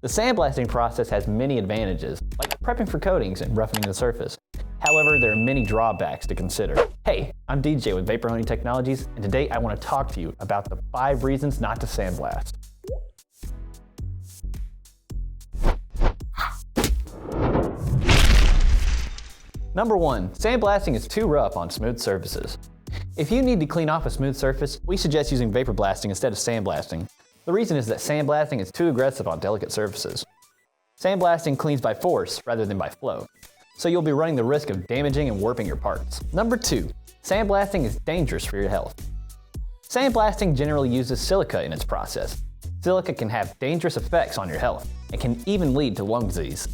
The sandblasting process has many advantages, like prepping for coatings and roughening the surface. However, there are many drawbacks to consider. Hey, I'm DJ with Vapor Honey Technologies, and today I want to talk to you about the 5 reasons not to sandblast. Number 1, sandblasting is too rough on smooth surfaces. If you need to clean off a smooth surface, we suggest using vapor blasting instead of sandblasting. The reason is that sandblasting is too aggressive on delicate surfaces. Sandblasting cleans by force rather than by flow, so you'll be running the risk of damaging and warping your parts. Number 2, sandblasting is dangerous for your health. Sandblasting generally uses silica in its process. Silica can have dangerous effects on your health and can even lead to lung disease.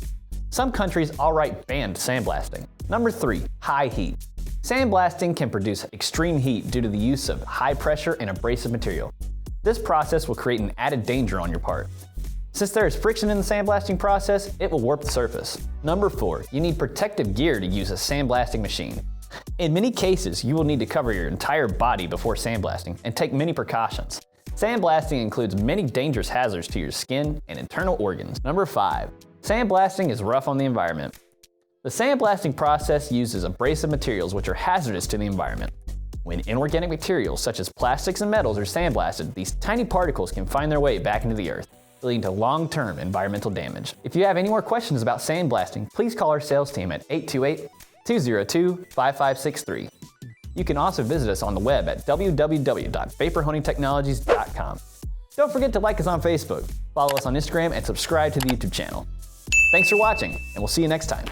Some countries outright banned sandblasting. Number 3, high heat. Sandblasting can produce extreme heat due to the use of high pressure and abrasive material. This process will create an added danger on your part. Since there is friction in the sandblasting process, it will warp the surface. Number 4, you need protective gear to use a sandblasting machine. In many cases, you will need to cover your entire body before sandblasting and take many precautions. Sandblasting includes many dangerous hazards to your skin and internal organs. Number 5, sandblasting is rough on the environment. The sandblasting process uses abrasive materials which are hazardous to the environment. When inorganic materials such as plastics and metals are sandblasted, these tiny particles can find their way back into the earth, leading to long-term environmental damage. If you have any more questions about sandblasting, please call our sales team at 828-202-5563. You can also visit us on the web at www.vaporhoneytechnologies.com. Don't forget to like us on Facebook, follow us on Instagram, and subscribe to the YouTube channel. Thanks for watching, and we'll see you next time.